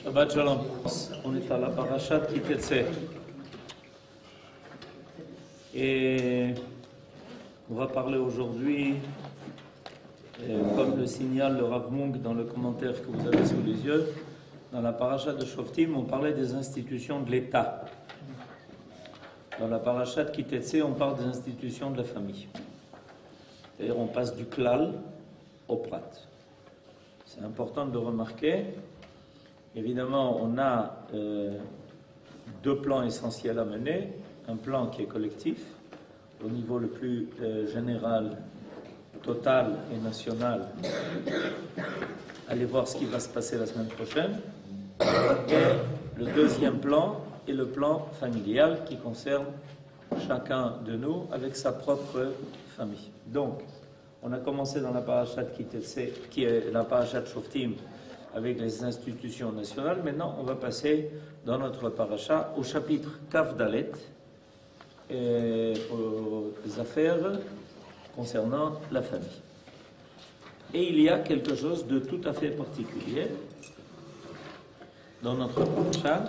Shabbat Shalom. On est à la parashat Ki Tetzeh. Et on va parler aujourd'hui, comme le signale le Rav Munk dans le commentaire que vous avez sous les yeux, dans la parashat de Shoftim, on parlait des institutions de l'État. Dans la parashat Ki Tetzeh, on parle des institutions de la famille. C'est-à-dire on passe du klal au prat. C'est important de le remarquer. Évidemment, on a deux plans essentiels à mener. Un plan qui est collectif, au niveau le plus général, total et national. Allez voir ce qui va se passer la semaine prochaine. Et le deuxième plan est le plan familial qui concerne chacun de nous avec sa propre famille. Donc, on a commencé dans la parashat Ki Tetzeh, qui est la parashat Shoftim, avec les institutions nationales. Maintenant, on va passer dans notre parasha au chapitre Kaf Dalet, aux affaires concernant la famille. Et il y a quelque chose de tout à fait particulier dans notre parasha.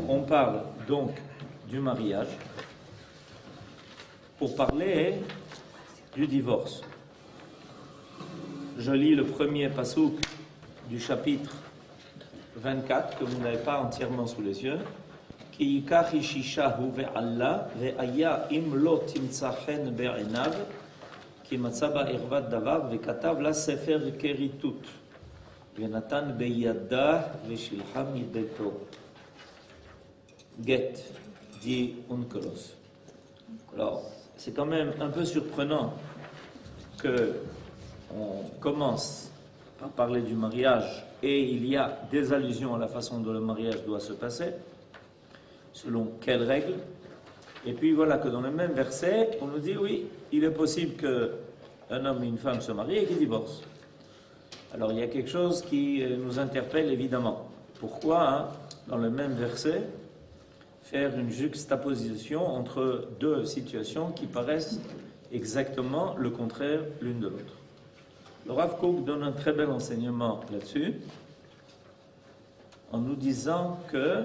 On parle donc du mariage pour parler du divorce. Je lis le premier pasouk du chapitre 24 que vous n'avez pas entièrement sous les yeux. Ki yikach ishishahu ve'alla ve'aya im lo timtza chen be'einav ki matza ba'irvat davar ve'katav la sefer keritut ve'natan be'yada ve'shilcha mibeto. Get, dit Onkelos. Alors, c'est quand même un peu surprenant que on commence par parler du mariage et il y a des allusions à la façon dont le mariage doit se passer, selon quelles règles. Et puis voilà que dans le même verset, on nous dit oui, il est possible qu'un homme et une femme se marient et qu'ils divorcent. Alors il y a quelque chose qui nous interpelle évidemment. Pourquoi, dans le même verset, faire une juxtaposition entre deux situations qui paraissent exactement le contraire l'une de l'autre? Le Rav Kook donne un très bel enseignement là-dessus, en nous disant que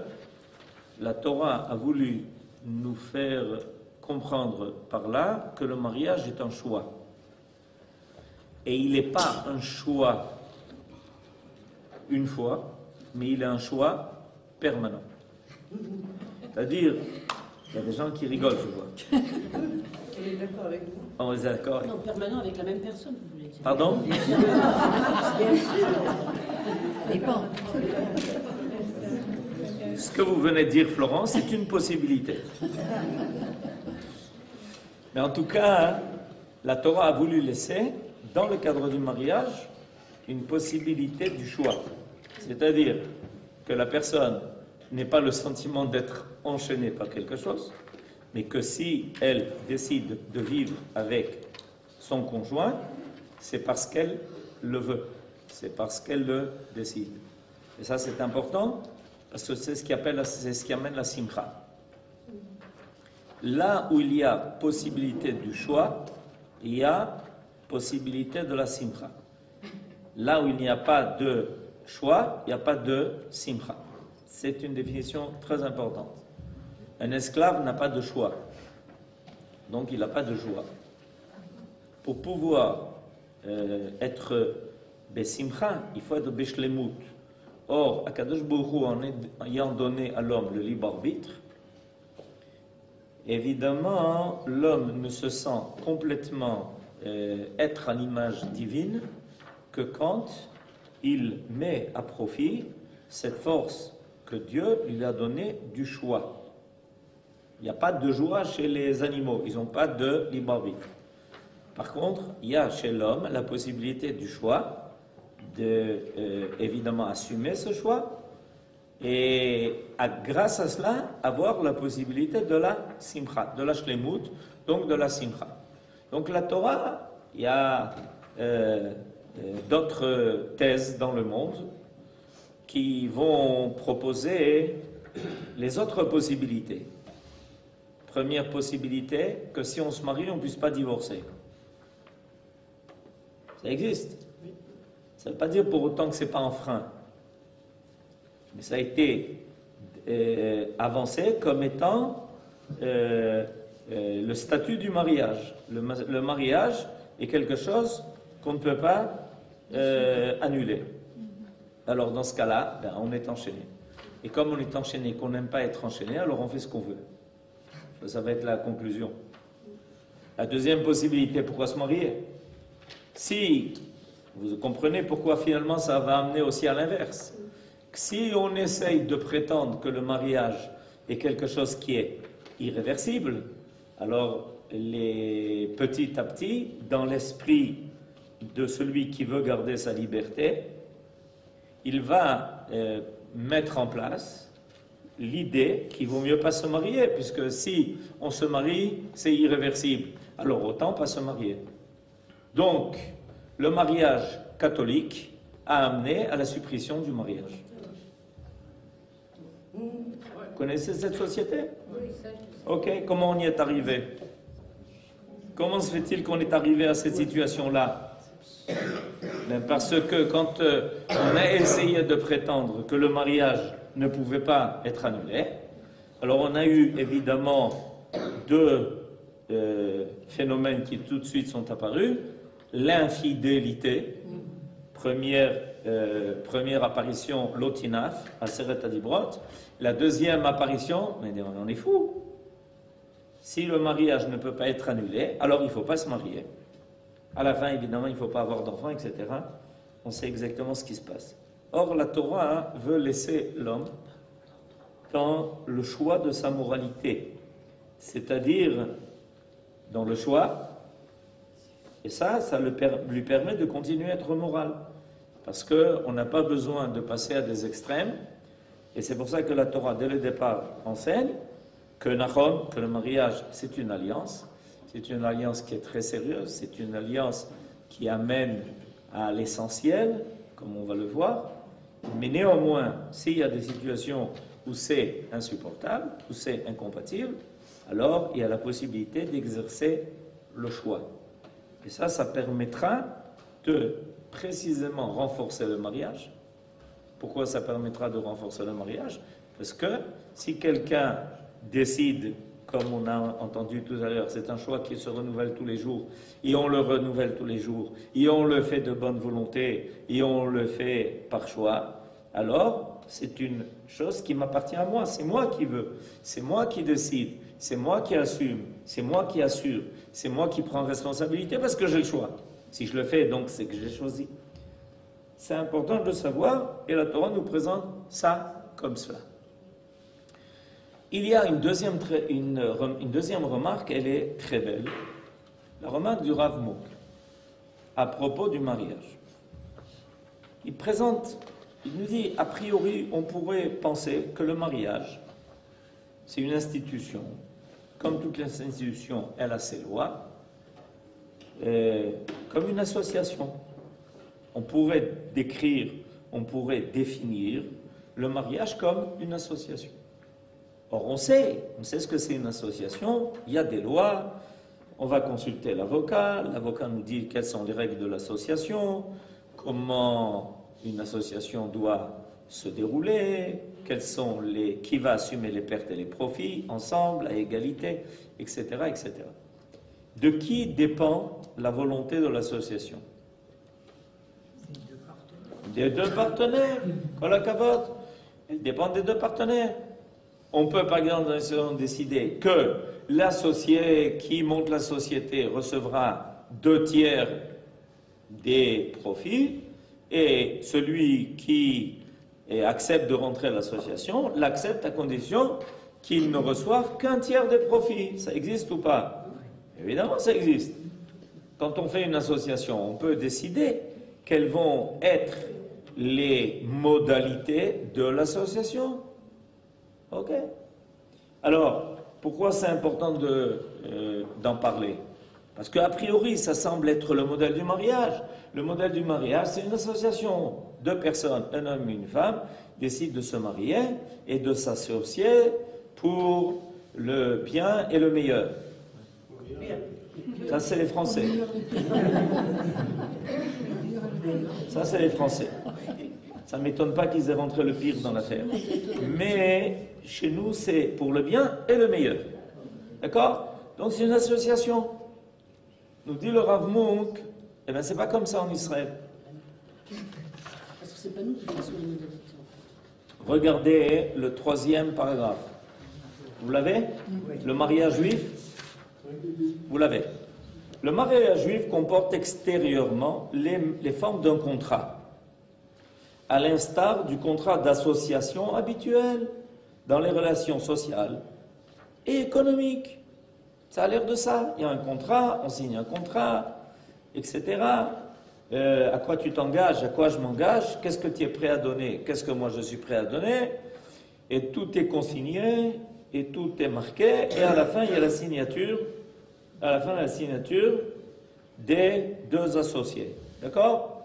la Torah a voulu nous faire comprendre par là que le mariage est un choix. Et il n'est pas un choix une fois, mais il est un choix permanent. C'est-à-dire, il y a des gens qui rigolent, je vois. Elle est d'accord avec vous. On est d'accord. Non, permanent avec la même personne, vous voulez dire. Pardon? Dépend. Ce que vous venez de dire, Florence, c'est une possibilité. Mais en tout cas, la Torah a voulu laisser, dans le cadre du mariage, une possibilité du choix. C'est-à-dire que la personne n'ait pas le sentiment d'être enchaînée par quelque chose, mais que si elle décide de vivre avec son conjoint, c'est parce qu'elle le veut, c'est parce qu'elle le décide. Et ça, c'est important, parce que c'est ce qui amène la simcha. Là où il y a possibilité du choix, il y a possibilité de la simcha. Là où il n'y a pas de choix, il n'y a pas de simcha. C'est une définition très importante. Un esclave n'a pas de choix, donc il n'a pas de joie. Pour pouvoir être besimcha, il faut être beshlemut. Or, Akadosh Baruch Hu, en ayant donné à l'homme le libre arbitre, évidemment, l'homme ne se sent complètement être à l'image divine que quand il met à profit cette force que Dieu lui a donnée du choix. Il n'y a pas de joie chez les animaux, ils n'ont pas de libre arbitre. Par contre, il y a chez l'homme la possibilité du choix, de évidemment assumer ce choix, et grâce à cela, avoir la possibilité de la simcha, de la shlemut, donc de la simcha. Donc la Torah, il y a d'autres thèses dans le monde qui vont proposer les autres possibilités. Première possibilité, que si on se marie, on ne puisse pas divorcer. Ça existe. Ça ne veut pas dire pour autant que ce n'est pas un frein. Mais ça a été avancé comme étant le statut du mariage. Le mariage est quelque chose qu'on ne peut pas annuler. Alors dans ce cas-là, ben, on est enchaîné. Et comme on est enchaîné, qu'on n'aime pas être enchaîné, alors on fait ce qu'on veut. Ça va être la conclusion. La deuxième possibilité, pourquoi se marier? Si, vous comprenez pourquoi finalement ça va amener aussi à l'inverse. Si on essaye de prétendre que le mariage est quelque chose qui est irréversible, alors petit à petit, dans l'esprit de celui qui veut garder sa liberté, il va mettre en place l'idée qu'il vaut mieux pas se marier, puisque si on se marie, c'est irréversible. Alors autant pas se marier. Donc, le mariage catholique a amené à la suppression du mariage. Vous connaissez cette société? Ok, comment on y est arrivé? Comment se fait-il qu'on est arrivé à cette situation-là? Parce que quand on a essayé de prétendre que le mariage ne pouvait pas être annulé, alors on a eu évidemment deux phénomènes qui tout de suite sont apparus. L'infidélité, première apparition, l'otinaf, à Seret Adibrot. La deuxième apparition, mais on est fou. Si le mariage ne peut pas être annulé, alors il ne faut pas se marier. À la fin, évidemment, il ne faut pas avoir d'enfants, etc. On sait exactement ce qui se passe. Or, la Torah veut laisser l'homme dans le choix de sa moralité, c'est-à-dire dans le choix, et ça lui permet de continuer à être moral, parce qu'on n'a pas besoin de passer à des extrêmes, et c'est pour ça que la Torah, dès le départ, enseigne que Nachon, que le mariage, c'est une alliance qui est très sérieuse, c'est une alliance qui amène à l'essentiel, comme on va le voir, mais néanmoins, s'il y a des situations où c'est insupportable, où c'est incompatible, alors il y a la possibilité d'exercer le choix. Et ça permettra de précisément renforcer le mariage. Pourquoi ça permettra de renforcer le mariage? Parce que si quelqu'un décide, comme on a entendu tout à l'heure, c'est un choix qui se renouvelle tous les jours, et on le renouvelle tous les jours, et on le fait de bonne volonté, et on le fait par choix, alors c'est une chose qui m'appartient à moi, c'est moi qui veux, c'est moi qui décide, c'est moi qui assume, c'est moi qui assure, c'est moi qui prends responsabilité parce que j'ai le choix. Si je le fais, donc c'est que j'ai choisi. C'est important de le savoir, et la Torah nous présente ça comme cela. Il y a une deuxième remarque, elle est très belle. La remarque du Rav Munk à propos du mariage. Il nous dit, a priori, on pourrait penser que le mariage, c'est une institution. Comme toutes les institutions, elle a ses lois, comme une association. On pourrait définir le mariage comme une association. Or, on sait ce que c'est une association, il y a des lois, on va consulter l'avocat nous dit quelles sont les règles de l'association, comment une association doit se dérouler, qui va assumer les pertes et les profits, ensemble, à égalité, etc., etc. De qui dépend la volonté de l'association? Des deux partenaires, la cavote. Elle dépend des deux partenaires. On peut par exemple décider que l'associé qui monte la société recevra 2/3 des profits et celui qui accepte de rentrer à l'association l'accepte à condition qu'il ne reçoive qu'1/3 des profits. Ça existe ou pas? Évidemment, ça existe. Quand on fait une association, on peut décider quelles vont être les modalités de l'association. Ok. Alors, pourquoi c'est important d'en parler? Parce qu'a priori, ça semble être le modèle du mariage. Le modèle du mariage, c'est une association. 2 personnes, un homme et une femme, décident de se marier et de s'associer pour le bien et le meilleur. Ça, c'est les Français. Ça, c'est les Français. Ça ne m'étonne pas qu'ils aient rentré le pire dans l'affaire. Mais chez nous, c'est pour le bien et le meilleur. D'accord? Donc c'est une association. Nous dit le Rav Munk, eh bien c'est pas comme ça en Israël. Parce que c'est pas nous qui faisons les modalités. Regardez le 3e paragraphe. Vous l'avez? Le mariage juif? Vous l'avez. Le mariage juif comporte extérieurement les formes d'un contrat, à l'instar du contrat d'association habituel dans les relations sociales et économiques. Ça a l'air de ça. Il y a un contrat, on signe un contrat, etc. À quoi tu t'engages, à quoi je m'engage, qu'est-ce que tu es prêt à donner, qu'est-ce que moi je suis prêt à donner, et tout est consigné, et tout est marqué, et à la fin, il y a la signature, des deux associés. D'accord?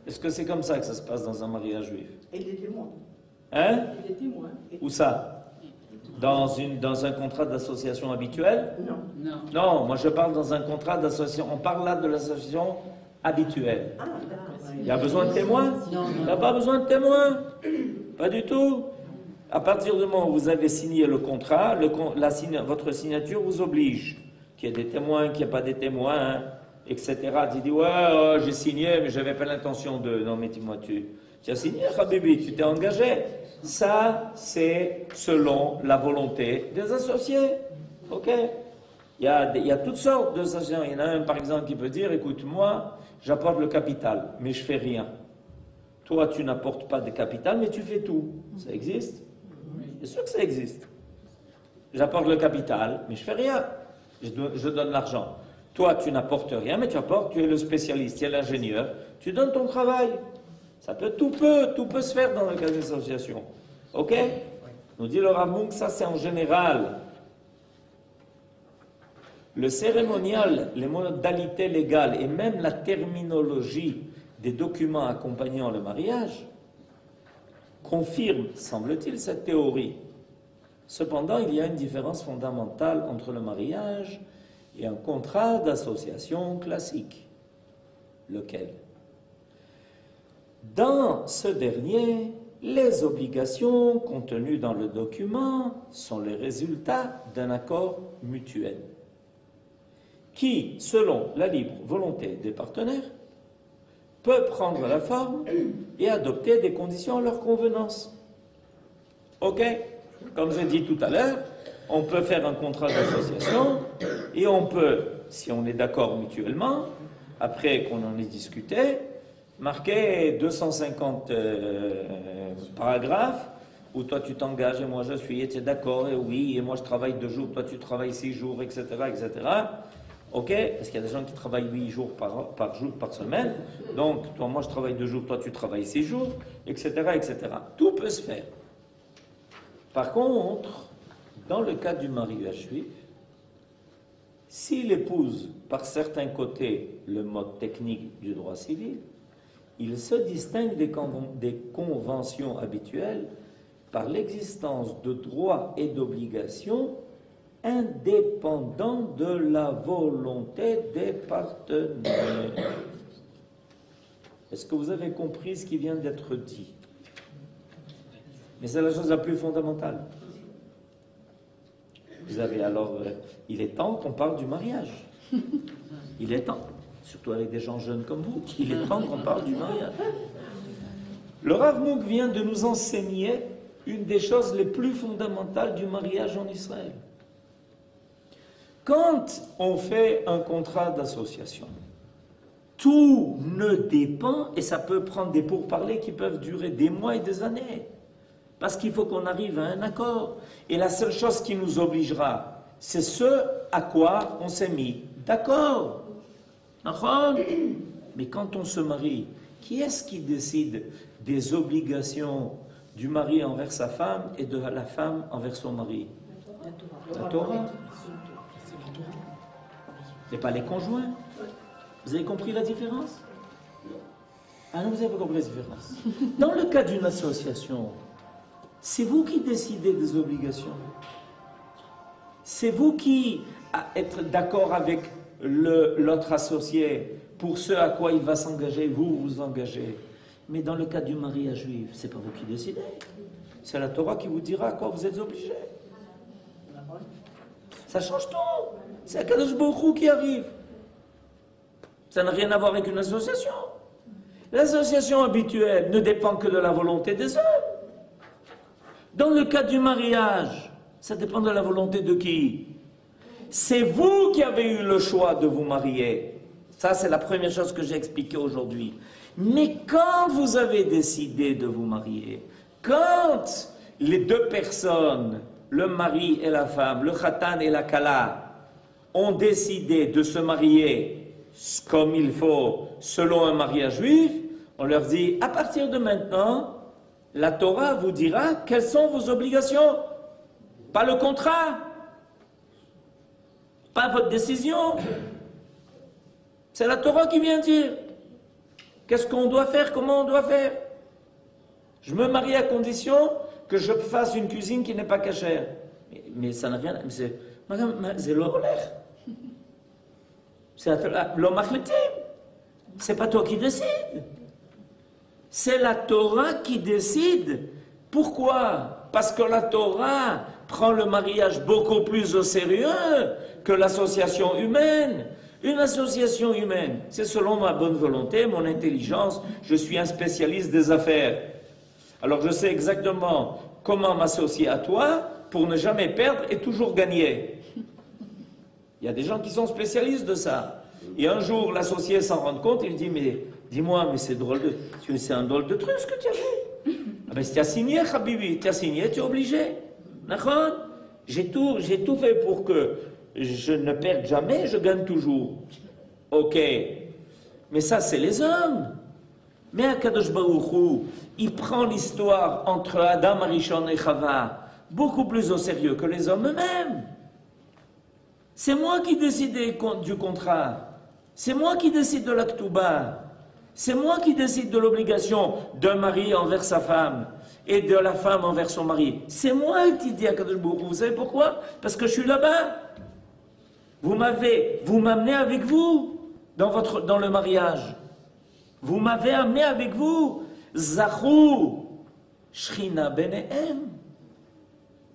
Est-ce que c'est comme ça que ça se passe dans un mariage juif? Et les témoins. Hein? Et les témoins. Où ça? Dans un contrat d'association habituel? Non. Non. Non, moi je parle dans un contrat d'association. On parle là de l'association habituelle. Ah, d'accord. Il y a besoin de témoins? Non, Il n'y a pas besoin de témoins. Pas du tout. À partir du moment où vous avez signé le contrat, votre signature vous oblige. Qu'il y ait des témoins, qu'il n'y ait pas des témoins, etc. Tu dis, ouais, j'ai signé, mais je n'avais pas l'intention de... Non, mais dis-moi, tu as signé, Habibi, tu t'es engagé. Ça, c'est selon la volonté des associés. OK? Il y a toutes sortes d'associations. Il y en a un, par exemple, qui peut dire, écoute, moi, j'apporte le capital, mais je fais rien. Toi, tu n'apportes pas de capital, mais tu fais tout. Ça existe? Bien sûr que ça existe. J'apporte le capital, mais je fais rien. Je donne l'argent. Toi, tu n'apportes rien, mais tu apportes, tu es le spécialiste, tu es l'ingénieur, tu donnes ton travail. Tout peut se faire dans le cas des associations. OK? Nous dit le Rav Munk, ça c'est en général. Le cérémonial, les modalités légales et même la terminologie des documents accompagnant le mariage confirment, semble-t-il, cette théorie. Cependant, il y a une différence fondamentale entre le mariage et un contrat d'association classique. Lequel? Dans ce dernier, les obligations contenues dans le document sont les résultats d'un accord mutuel qui, selon la libre volonté des partenaires, peut prendre la forme et adopter des conditions à leur convenance. OK? Comme j'ai dit tout à l'heure, on peut faire un contrat d'association et on peut, si on est d'accord mutuellement, après qu'on en ait discuté, marquer 250 paragraphes où toi tu t'engages et moi je suis, et tu es d'accord, et oui, et moi je travaille 2 jours, toi tu travailles 6 jours, etc., etc. OK? Parce qu'il y a des gens qui travaillent 8 jours par semaine. Donc, moi je travaille 2 jours, toi tu travailles 6 jours, etc., etc. Tout peut se faire. Par contre, dans le cas du mariage juif, s'il épouse par certains côtés le mode technique du droit civil, il se distingue des conventions habituelles par l'existence de droits et d'obligations indépendants de la volonté des partenaires. Est-ce que vous avez compris ce qui vient d'être dit? Mais c'est la chose la plus fondamentale. Vous avez alors, il est temps qu'on parle du mariage. Il est temps, surtout avec des gens jeunes comme vous, il est temps qu'on parle du mariage. Le Rav Munk vient de nous enseigner une des choses les plus fondamentales du mariage en Israël. Quand on fait un contrat d'association, tout ne dépend, et ça peut prendre des pourparlers qui peuvent durer des mois et des années. Parce qu'il faut qu'on arrive à un accord. Et la seule chose qui nous obligera, c'est ce à quoi on s'est mis d'accord. Mais quand on se marie, qui est-ce qui décide des obligations du mari envers sa femme et de la femme envers son mari? La Torah. Et pas les conjoints. Vous avez compris la différence? Ah non, vous n'avez pas compris la différence. Dans le cas d'une association, c'est vous qui décidez des obligations. C'est vous qui êtes d'accord avec l'autre associé pour ce à quoi il va s'engager, vous vous engagez. Mais dans le cas du mariage juif, c'est pas vous qui décidez. C'est la Torah qui vous dira à quoi vous êtes obligé. Ça change tout. C'est Akadosh Baruch Hu qui arrive. Ça n'a rien à voir avec une association. L'association habituelle ne dépend que de la volonté des hommes. Dans le cas du mariage, ça dépend de la volonté de qui? C'est vous qui avez eu le choix de vous marier. Ça, c'est la première chose que j'ai expliquée aujourd'hui. Mais quand vous avez décidé de vous marier, quand les deux personnes, le mari et la femme, le khatan et la kala, ont décidé de se marier comme il faut, selon un mariage juif, on leur dit, à partir de maintenant, la Torah vous dira quelles sont vos obligations. Pas le contrat, pas votre décision. C'est la Torah qui vient dire qu'est-ce qu'on doit faire, comment on doit faire. Je me marie à condition que je fasse une cuisine qui n'est pas cachère. Mais ça n'a rien... Madame, c'est l'olère. C'est l'homme achletim. C'est pas toi qui décide. C'est la Torah qui décide. Pourquoi? Parce que la Torah prend le mariage beaucoup plus au sérieux que l'association humaine. Une association humaine, c'est selon ma bonne volonté, mon intelligence, je suis un spécialiste des affaires. Alors je sais exactement comment m'associer à toi pour ne jamais perdre et toujours gagner. Il y a des gens qui sont spécialistes de ça. Et un jour, l'associé s'en rend compte, il dit, mais dis-moi, mais c'est drôle de... C'est un drôle de truc ce que tu as fait. Ah ben si tu as signé, Habibi, tu as signé, tu es obligé. D'accord? J'ai tout fait pour que je ne perde jamais, je gagne toujours. Ok. Mais ça, c'est les hommes. Mais Akadosh Baruch Hu, il prend l'histoire entre Adam Arishon et Chava beaucoup plus au sérieux que les hommes eux-mêmes. C'est moi qui décide du contrat. C'est moi qui décide de l'Aktuba. C'est moi qui décide de l'obligation d'un mari envers sa femme et de la femme envers son mari. C'est moi qui dis à Kadosh Baruch Hu. Vous savez pourquoi? Parce que je suis là-bas. Vous m'amenez avec vous dans le mariage. Vous m'avez amené avec vous. Zachou, Shrina Benehem.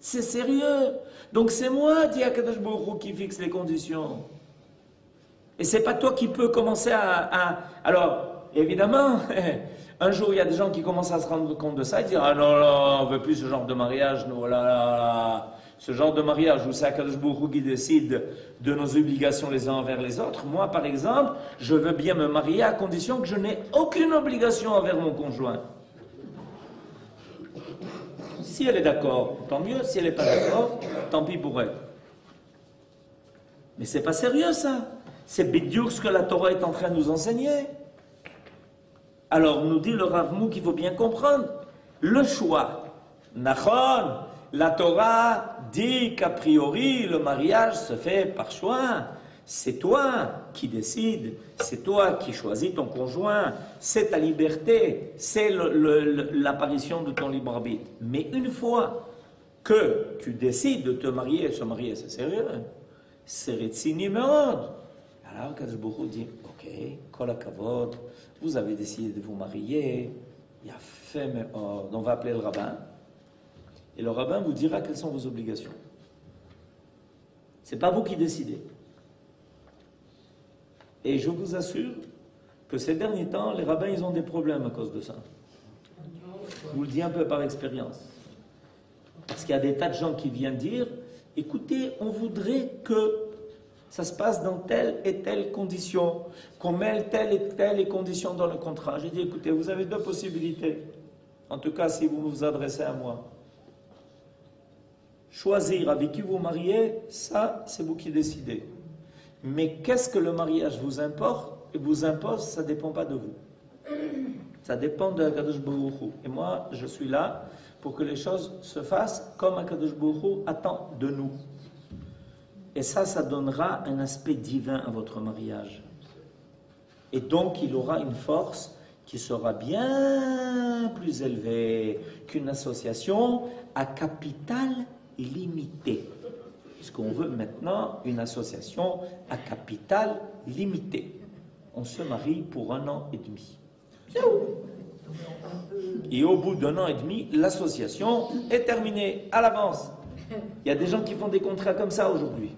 C'est sérieux. Donc c'est moi, dit Akadosh Baruch Hu, qui fixe les conditions. Et c'est pas toi qui peux commencer Alors, évidemment, un jour il y a des gens qui commencent à se rendre compte de ça et dire ah non, non, on veut plus ce genre de mariage, nous, là. Ce genre de mariage où c'est Akadosh Baruch Hu qui décide de nos obligations les uns envers les autres. Moi, par exemple, je veux bien me marier à condition que je n'ai aucune obligation envers mon conjoint. Si elle est d'accord, tant mieux. Si elle n'est pas d'accord, tant pis pour elle. Mais c'est pas sérieux ça. C'est bidiouk ce que la Torah est en train de nous enseigner. Alors nous dit le Rav Mou qu'il faut bien comprendre. Le choix. Nachon, la Torah dit qu'a priori le mariage se fait par choix. C'est toi qui décides, c'est toi qui choisis ton conjoint, c'est ta liberté, c'est l'apparition de ton libre arbitre. Mais une fois que tu décides de te marier, se marier c'est sérieux, c'est retsini meod. Alors Kadosh Baruch Hu dit, ok, kol hakavod, vous avez décidé de vous marier, il y a fait meod, on va appeler le rabbin, et le rabbin vous dira quelles sont vos obligations. C'est pas vous qui décidez. Et je vous assure que ces derniers temps, les rabbins, ils ont des problèmes à cause de ça. Je vous le dis un peu par expérience. Parce qu'il y a des tas de gens qui viennent dire, écoutez, on voudrait que ça se passe dans telle et telle condition, qu'on mette telle et telle condition dans le contrat. J'ai dit, écoutez, vous avez deux possibilités. En tout cas, si vous vous adressez à moi. Choisir avec qui vous mariez, ça, c'est vous qui décidez. Mais qu'est-ce que le mariage vous impose, ça ne dépend pas de vous. Ça dépend de Akadosh Baruch Hu. Et moi, je suis là pour que les choses se fassent comme Akadosh Baruch Hu attend de nous. Et ça donnera un aspect divin à votre mariage. Et donc, il aura une force qui sera bien plus élevée qu'une association à capital limité. Puisqu'on veut maintenant une association à capital limité. On se marie pour 1 an et demi. C'est où? Et au bout d'1 an et demi, l'association est terminée à l'avance. Il y a des gens qui font des contrats comme ça aujourd'hui.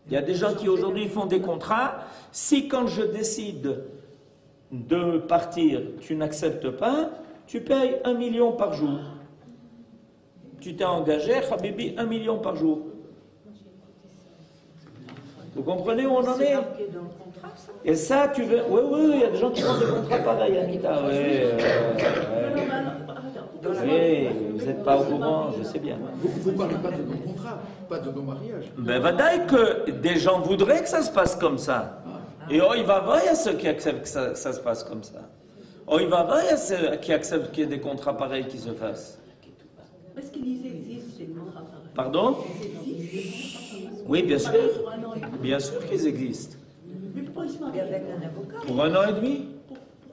Il y a des gens qui aujourd'hui font des contrats. Si quand je décide de partir, tu n'acceptes pas, tu payes 1 million par jour. Tu t'es engagé, Habibi, 1 million par jour. Vous comprenez où on en est? Et ça, tu veux... Oui, oui, il y a des gens qui font des contrats pareils, Anita. Oui, oui, vous n'êtes pas au courant, je sais bien. Vous ne parlez pas de nos contrats, pas de nos mariages. Ben, vadaï que des gens voudraient que ça se passe comme ça. Et oh, il va voir, il y a ceux qui acceptent que ça se passe comme ça. Oh, il va voir, il y a ceux qui acceptent qu'il y ait des contrats pareils qui se fassent. Est-ce qu'ils existent, ces contrats pareils? Pardon? Oui, bien sûr. Bien sûr qu'ils existent. Mais pourquoi ils se marient avec un avocat? Pour 1 an et demi?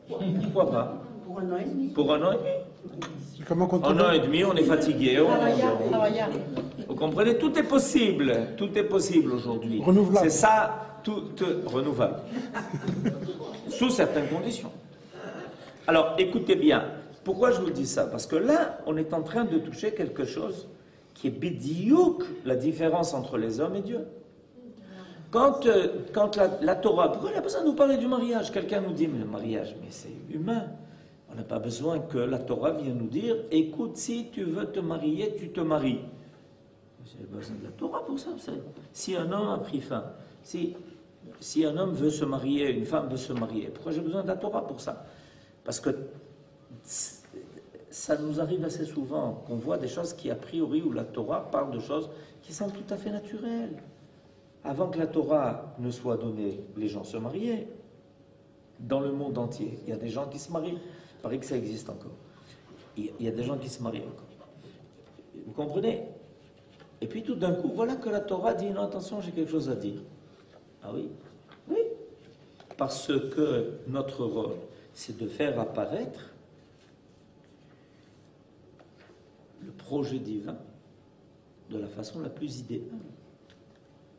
Pourquoi pas? Pour 1 an et demi. Pour 1 an et demi? Comment 1 an et demi, on est fatigué. Vous comprenez? Tout est possible. Tout est possible aujourd'hui. Renouvelable. C'est ça, tout renouvelable. Sous certaines conditions. Alors, écoutez bien. Pourquoi je vous dis ça? Parce que là, on est en train de toucher quelque chose qui est bidiouk, la différence entre les hommes et Dieu. Quand la Torah, pourquoi elle a besoin de nous parler du mariage? Quelqu'un nous dit, mais le mariage, mais c'est humain. On n'a pas besoin que la Torah vienne nous dire, écoute, si tu veux te marier, tu te maries. J'ai besoin de la Torah pour ça. Si un homme a pris fin, si un homme veut se marier, une femme veut se marier, pourquoi j'ai besoin de la Torah pour ça? Parce que ça nous arrive assez souvent qu'on voit des choses qui, a priori, où la Torah parle de choses qui sont tout à fait naturelles. Avant que la Torah ne soit donnée, les gens se mariaient. Dans le monde entier, il y a des gens qui se marient. Il paraît que ça existe encore. Il y a des gens qui se marient encore. Vous comprenez? Et puis tout d'un coup, voilà que la Torah dit, non, attention, j'ai quelque chose à dire. Ah oui? Oui. Parce que notre rôle, c'est de faire apparaître le projet divin de la façon la plus idéale.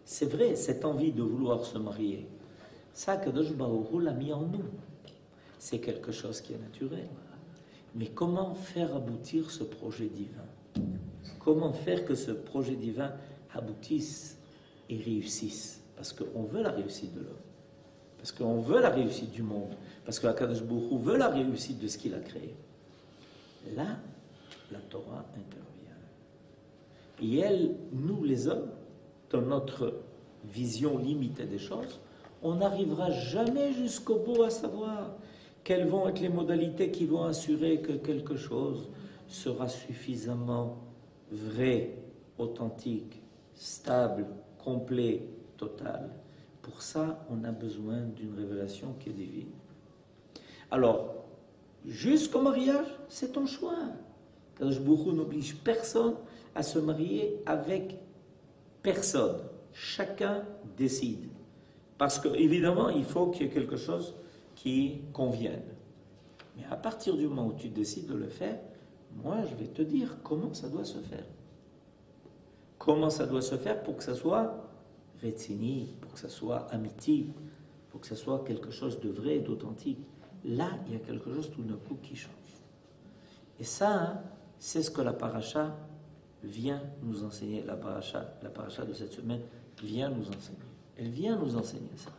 C'est vrai, cette envie de vouloir se marier, ça, Kadosh Baruch Hu l'a mis en nous. C'est quelque chose qui est naturel. Mais comment faire aboutir ce projet divin? Comment faire que ce projet divin aboutisse et réussisse? Parce qu'on veut la réussite de l'homme. Parce qu'on veut la réussite du monde. Parce que Kadosh Baruch Hu veut la réussite de ce qu'il a créé. Là, la Torah intervient. Et elle, nous les hommes, dans notre vision limitée des choses, on n'arrivera jamais jusqu'au bout à savoir quelles vont être les modalités qui vont assurer que quelque chose sera suffisamment vrai, authentique, stable, complet, total. Pour ça, on a besoin d'une révélation qui est divine. Alors, jusqu'au mariage, c'est ton choix. Kadosh Baruch Hu n'oblige personne à se marier avec personne. Chacun décide. Parce que, évidemment, il faut qu'il y ait quelque chose qui convienne. Mais à partir du moment où tu décides de le faire, moi, je vais te dire comment ça doit se faire. Comment ça doit se faire pour que ça soit rétini, pour que ça soit amiti, pour que ça soit quelque chose de vrai et d'authentique. Là, il y a quelque chose tout d'un coup qui change. Et ça, hein, c'est ce que la paracha vient nous enseigner. La paracha de cette semaine vient nous enseigner. Elle vient nous enseigner ça.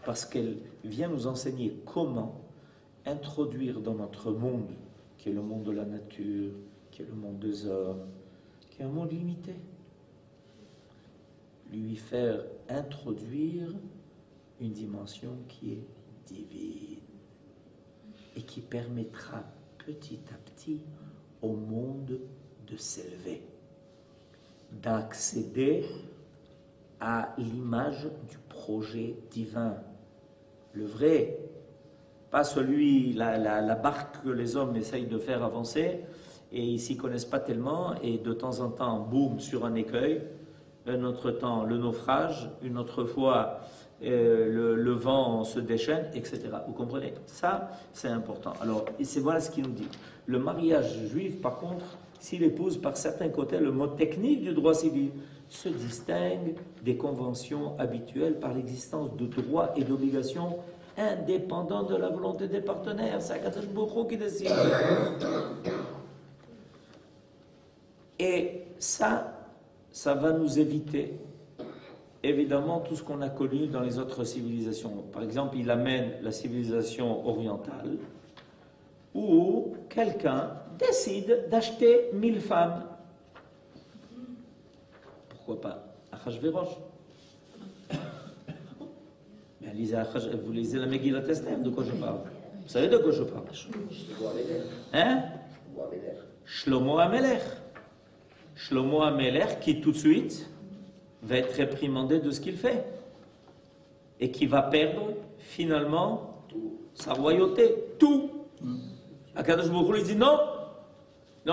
Parce qu'elle vient nous enseigner comment introduire dans notre monde, qui est le monde de la nature, qui est le monde des hommes, qui est un monde limité, lui faire introduire une dimension qui est divine et qui permettra petit à petit au monde de s'élever, d'accéder à l'image du projet divin, le vrai, pas celui, la barque que les hommes essayent de faire avancer et ils s'y connaissent pas tellement et de temps en temps, boum, sur un écueil, un autre temps le naufrage, une autre fois le vent se déchaîne, etc. Vous comprenez? Ça, c'est important. Alors, voilà ce qu'il nous dit. Le mariage juif, par contre, s'il épouse par certains côtés le mode technique du droit civil, se distingue des conventions habituelles par l'existence de droits et d'obligations indépendant de la volonté des partenaires. C'est Akadosh Baruch Hu qui décide. Et ça va nous éviter, évidemment, tout ce qu'on a connu dans les autres civilisations. Par exemple, il amène la civilisation orientale, où quelqu'un décide d'acheter 1000 femmes. Pourquoi pas Achashverosh? Vous lisez la Megillat Esther, de quoi je parle? Vous savez de quoi je parle? Hein? Shlomo HaMelech. Shlomo HaMelech qui tout de suite va être réprimandé de ce qu'il fait et qui va perdre finalement sa royauté, tout. Akadosh Baruch Hu lui dit non,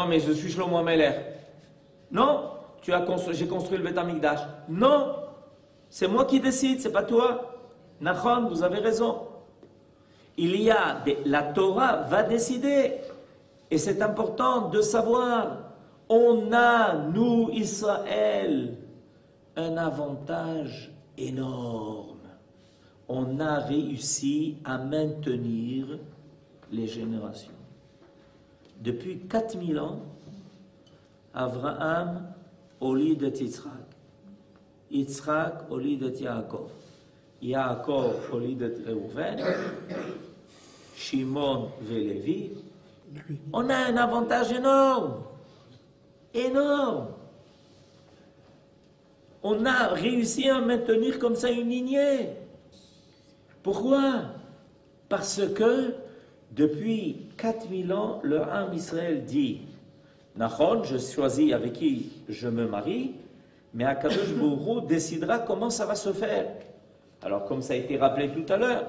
mais je suis Shlomo HaMelech. Non, j'ai construit le Beth Amikdash. Non, c'est moi qui décide, c'est pas toi. Nachon, vous avez raison. La Torah va décider. Et c'est important de savoir, on a, nous, Israël, un avantage énorme. On a réussi à maintenir les générations. Depuis 4000 ans, Abraham olid et Yitzhak. Yitzhak olid et Yaakov. Yaakov olid et Reuven. Shimon et Lévi. On a un avantage énorme. Énorme. On a réussi à maintenir comme ça une lignée. Pourquoi? Parce que depuis 4000 ans, le Ham Israël dit Nachon, je choisis avec qui je me marie, mais Akadosh Baruch Hu décidera comment ça va se faire. Alors, comme ça a été rappelé tout à l'heure,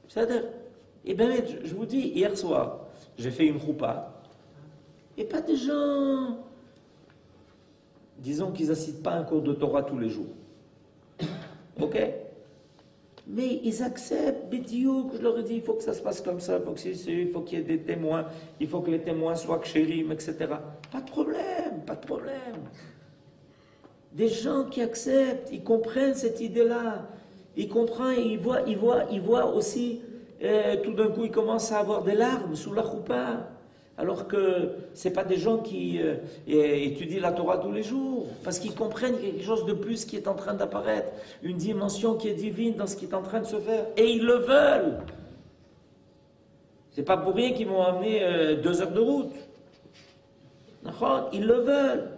c'est-à-dire, eh bien, je vous dis, hier soir, j'ai fait une choupa, et pas des gens, disons qu'ils n'assistent pas à un cours de Torah tous les jours. Ok? Mais ils acceptent, Bidiouk, je leur ai dit, il faut que ça se passe comme ça, il faut qu'il y ait des témoins, il faut que les témoins soient kshérim, etc. Pas de problème, pas de problème. Des gens qui acceptent, ils comprennent cette idée-là, ils comprennent, ils voient aussi, tout d'un coup, ils commencent à avoir des larmes sous la choupa. Alors que ce pas des gens qui étudient la Torah tous les jours, parce qu'ils comprennent quelque chose de plus qui est en train d'apparaître, une dimension qui est divine dans ce qui est en train de se faire, et ils le veulent. C'est pas pour rien qu'ils m'ont amené 2 heures de route. Ils le veulent.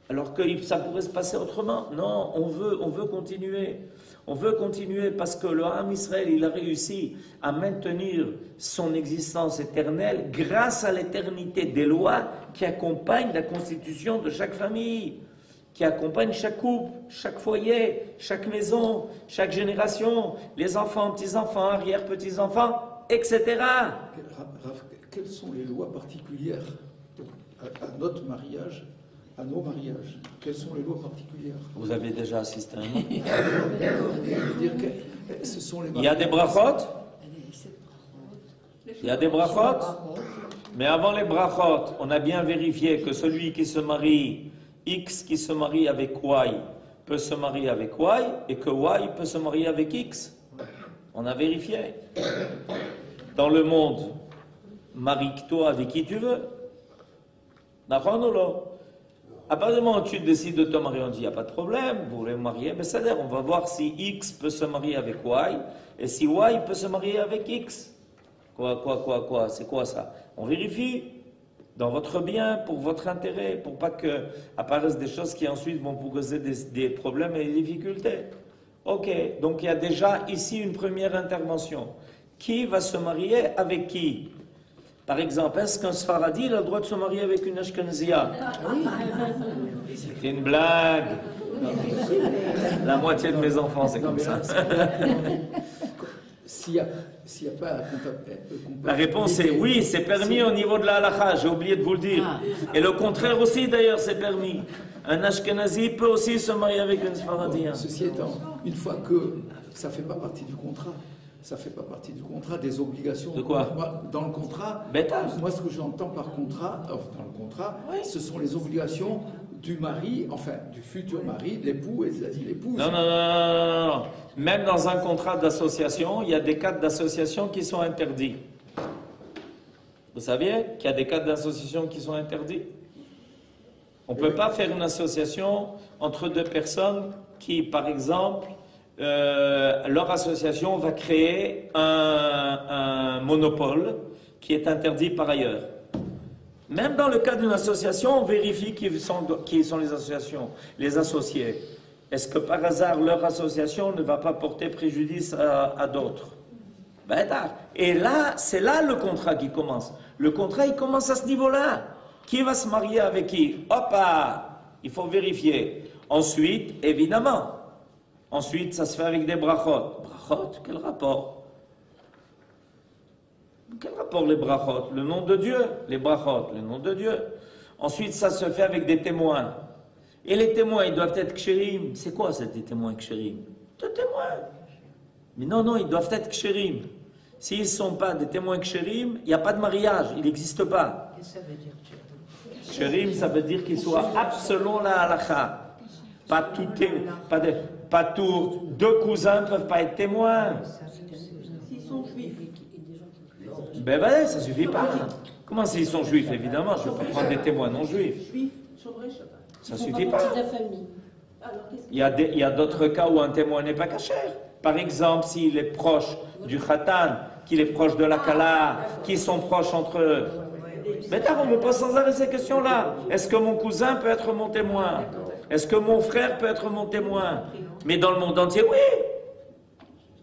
Alors que ça pourrait se passer autrement. Non, on veut continuer. On veut continuer parce que le Ham Israël, il a réussi à maintenir son existence éternelle grâce à l'éternité des lois qui accompagnent la constitution de chaque famille, qui accompagnent chaque couple, chaque foyer, chaque maison, chaque génération, les enfants, petits-enfants, arrière-petits-enfants, etc. Quelles sont les lois particulières à notre mariage, à nos mariages? Quelles sont les lois particulières? Vous avez déjà assisté à un Il y a des brachot. Il y a des brachot. Mais avant les brachot, on a bien vérifié que celui qui se marie, X qui se marie avec Y, peut se marier avec Y, et que Y peut se marier avec X. On a vérifié. Dans le monde, marie-toi avec qui tu veux. D'accord ou non? À partir du moment où tu décides de te marier, on dit, il n'y a pas de problème, vous voulez vous marier, mais c'est-à-dire, on va voir si X peut se marier avec Y, et si Y peut se marier avec X. Quoi, c'est quoi ça? On vérifie dans votre bien, pour votre intérêt, pour pas que apparaissent des choses qui ensuite vont vous causer des problèmes et des difficultés. Ok, donc il y a déjà ici une première intervention. Qui va se marier avec qui? Par exemple, est-ce qu'un Sfaradi a le droit de se marier avec une Ashkenazia? C'est une blague. La moitié de mes enfants, c'est comme ça. S'il n'y a pas la réponse est oui, c'est permis au niveau de la halakha, j'ai oublié de vous le dire. Et le contraire aussi, d'ailleurs, c'est permis. Un Ashkenazi peut aussi se marier avec une Sfaradi. Ceci étant, une fois que ça ne fait pas partie du contrat, ça ne fait pas partie du contrat, des obligations. De quoi? Dans le contrat, Bêta. moi ce que j'entends par contrat, dans le contrat, oui. Ce sont les obligations du mari, enfin du futur mari, de l'époux et de l'épouse. Non, non, non, non, non, non. Même dans un contrat d'association, il y a des cadres d'association qui sont interdits. Vous saviez qu'il y a des cadres d'association qui sont interdits? On ne peut pas faire une association entre deux personnes qui, par exemple, leur association va créer un monopole qui est interdit par ailleurs. Même dans le cas d'une association, on vérifie qui sont les associations, les associés. Est-ce que par hasard leur association ne va pas porter préjudice à d'autres? Ben, et là, c'est là le contrat qui commence. Le contrat, il commence à ce niveau-là. Qui va se marier avec qui? Hop, il faut vérifier. Ensuite, évidemment, ensuite, ça se fait avec des brachot. Brachot, quel rapport? Quel rapport les brachot? Le nom de Dieu, les brachot, le nom de Dieu. Ensuite, ça se fait avec des témoins. Et les témoins, ils doivent être kshérim. C'est quoi, c'est des témoins kshérim? Des témoins. Mais non, non, ils doivent être kshérim. S'ils ne sont pas des témoins kshérim, il n'y a pas de mariage, il n'existe pas. Qu'est-ce que ça veut dire? Kshérim, ça veut dire qu'ils soient selon la halakha. Pas tous, deux cousins ne peuvent pas être témoins. S'ils sont juifs. Ben ben, ça ne suffit pas. Comment s'ils sont juifs? Évidemment, je ne vais pas prendre des témoins non juifs. Juifs, Shomer Shabbat. Ça ne suffit pas. Alors, qu'est-ce Il y a d'autres cas où un témoin n'est pas caché. Par exemple, s'il est proche du khatan, qu'il est proche de la kala, qu'ils sont proches entre eux. Mais on me pose sans arrêt ces questions-là. Est-ce que mon cousin peut être mon témoin? Est-ce que mon frère peut être mon témoin? Mais dans le monde entier, oui.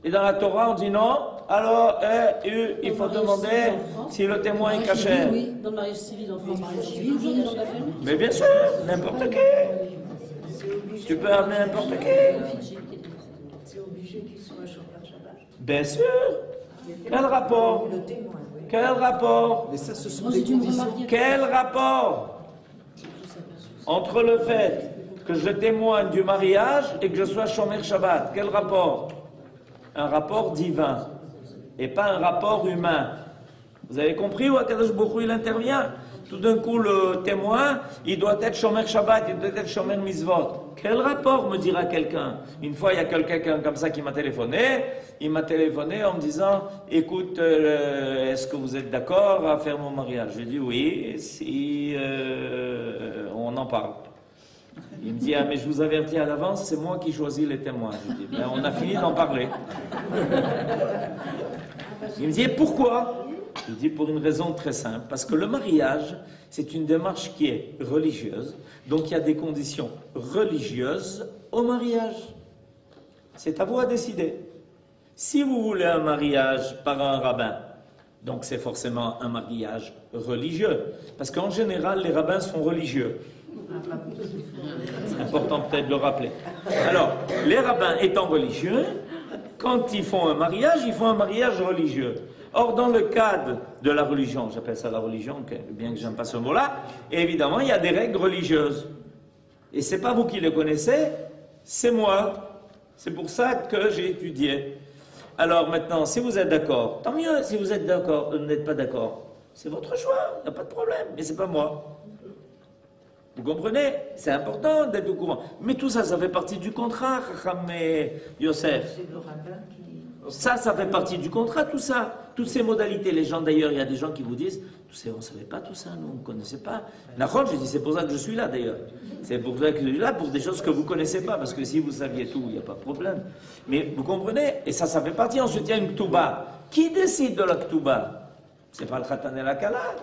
Et dans la Torah, on dit non. Alors, il faut demander si le témoin est caché. Oui, dans le mariage civil en France, mariage civil, il y a dans la famille. Mais bien sûr, n'importe qui. Tu peux amener n'importe qui. C'est obligé qu'ils soient Shomer Shabbat. Bien sûr. Quel rapport? Le témoin, oui. Quel rapport? Mais ça, ce sont Moi, des j'ai dû me conditions. remarier. Quel rapport entre le fait que je témoigne du mariage et que je sois Shomer Shabbat? Quel rapport? Un rapport divin et pas un rapport humain. Vous avez compris où Akadosh Baruch Hu il intervient? Tout d'un coup, le témoin, il doit être Shomer Shabbat, il doit être Shomer Mitzvot. Quel rapport, me dira quelqu'un? Une fois, il y a quelqu'un comme ça qui m'a téléphoné. Il m'a téléphoné en me disant, écoute, est-ce que vous êtes d'accord à faire mon mariage? J'ai dit oui, si on en parle. Il me dit, ah mais je vous avertis à l'avance, c'est moi qui choisis les témoins. Je dis, ben, on a fini d'en parler. Il me dit, pourquoi? Je dis, pour une raison très simple, parce que le mariage, c'est une démarche qui est religieuse, donc il y a des conditions religieuses au mariage. C'est à vous à décider. Si vous voulez un mariage par un rabbin, donc c'est forcément un mariage religieux, parce qu'en général, les rabbins sont religieux. C'est important peut-être de le rappeler. Alors, les rabbins étant religieux, quand ils font un mariage religieux. Or, dans le cadre de la religion, j'appelle ça la religion, bien que j'aime pas ce mot-là, évidemment, il y a des règles religieuses. Et c'est pas vous qui les connaissez, c'est moi. C'est pour ça que j'ai étudié. Alors maintenant, si vous êtes d'accord, tant mieux. Si vous êtes d'accord, n'êtes pas d'accord, c'est votre choix, il n'y a pas de problème, mais c'est pas moi. Vous comprenez? C'est important d'être au courant. Mais tout ça, ça fait partie du contrat, Chacham et Yosef. C'est le rabbin qui... Ça fait partie du contrat, tout ça. Toutes ces modalités. Les gens, d'ailleurs, il y a des gens qui vous disent, on ne savait pas tout ça, nous, on ne connaissait pas. Nachon, je dis, c'est pour ça que je suis là, d'ailleurs. C'est pour ça que je suis là, pour des choses que vous ne connaissez pas. Parce que si vous saviez tout, il n'y a pas de problème. Mais vous comprenez? Et ça fait partie. Ensuite, il y a une Ktuba. Qui décide de la Ktuba? Ce n'est pas le Khatan et la Kala.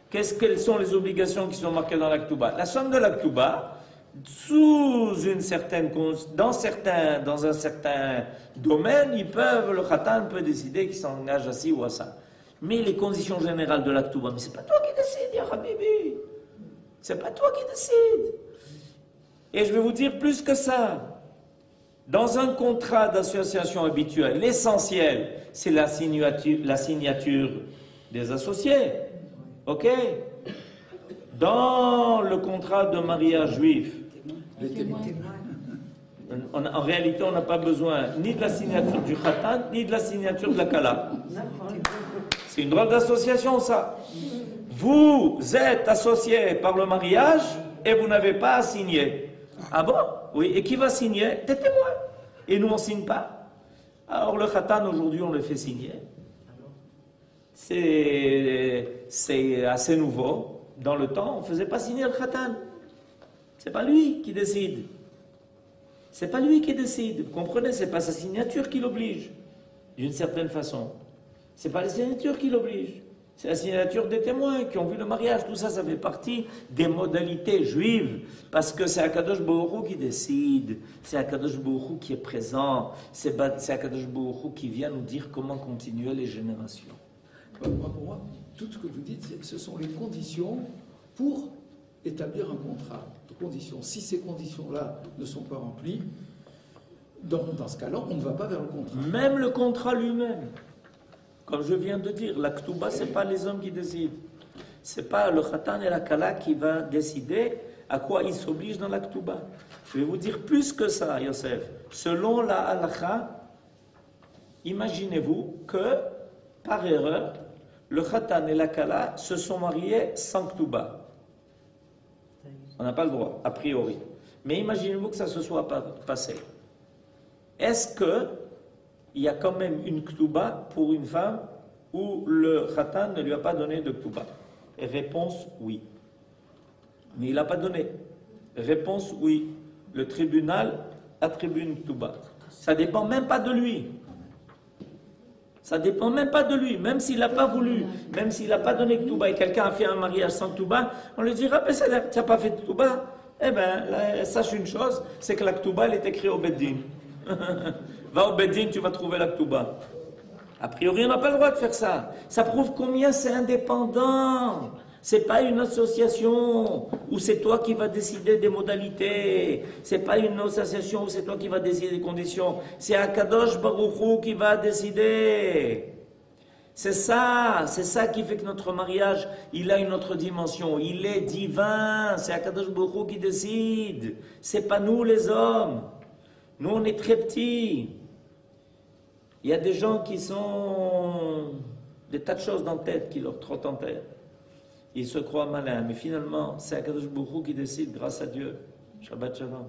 Quelles sont les obligations qui sont marquées dans la Ktuba? La somme de la Ktuba, dans un certain domaine, le Khatan peut décider qu'il s'engage à ci ou à ça. Mais les conditions générales de la Ktuba, mais c'est pas toi qui décides, ya Habibi. C'est pas toi qui décides. Et je vais vous dire plus que ça. Dans un contrat d'association habituel, l'essentiel, c'est la signature des associés. Ok? Dans le contrat de mariage juif, Les témoins. en réalité, on n'a pas besoin ni de la signature du Khatan, ni de la signature de la Kala. C'est une drôle d'association, ça. Vous êtes associés par le mariage, et vous n'avez pas à signer. Ah bon? Oui. Et qui va signer? Des témoins. Et nous, on ne signe pas. Alors, le khatan, aujourd'hui, on le fait signer. C'est assez nouveau. Dans le temps, on ne faisait pas signer le khatan. C'est pas lui qui décide. C'est pas lui qui décide. Vous comprenez? C'est pas sa signature qui l'oblige, d'une certaine façon. C'est pas la signature qui l'oblige. C'est la signature des témoins qui ont vu le mariage. Tout ça, ça fait partie des modalités juives. Parce que c'est Akadosh Baruch Hu qui décide. C'est Akadosh Baruch Hu qui est présent. C'est Akadosh Baruch Hu qui vient nous dire comment continuer les générations. Pour moi, tout ce que vous dites, ce sont les conditions pour établir un contrat. Les conditions. Si ces conditions-là ne sont pas remplies, dans ce cas-là, on ne va pas vers le contrat. Même le contrat lui-même. Comme je viens de dire, la Ktouba, ce n'est pas les hommes qui décident. Ce n'est pas le Khatan et la Kala qui va décider à quoi ils s'obligent dans la Ktouba. Je vais vous dire plus que ça, Yosef. Selon la halakha, imaginez-vous que, par erreur, le Khatan et la Kala se sont mariés sans Ktouba. On n'a pas le droit, a priori. Mais imaginez-vous que ça se soit passé. Est-ce que il y a quand même une Ktouba pour une femme où le Khatan ne lui a pas donné de Ktouba? Réponse oui. Mais il n'a pas donné. Réponse oui. Le tribunal attribue une Ktouba. Ça ne dépend même pas de lui. Ça ne dépend même pas de lui. Même s'il n'a pas voulu, même s'il n'a pas donné Ktouba et quelqu'un a fait un mariage sans Ktouba, on lui dira, tu n'as pas fait de Ktouba. Eh bien, sache une chose, c'est que la Ktouba, elle est écrite au Beddin. Va au Beddin, tu vas trouver la Ktouba. A priori, on n'a pas le droit de faire ça. Ça prouve combien c'est indépendant. C'est pas une association où c'est toi qui vas décider des modalités. C'est pas une association où c'est toi qui vas décider des conditions. C'est Akadosh Baruch Hu qui va décider. C'est ça qui fait que notre mariage, il a une autre dimension. Il est divin. C'est Akadosh Baruch Hu qui décide. C'est pas nous les hommes. Nous, on est très petits. Il y a des gens qui sont des tas de choses dans la tête qui leur trottent en tête. Ils se croient malins, mais finalement, c'est Akadosh Baruch Hu qui décide grâce à Dieu. Shabbat Shalom.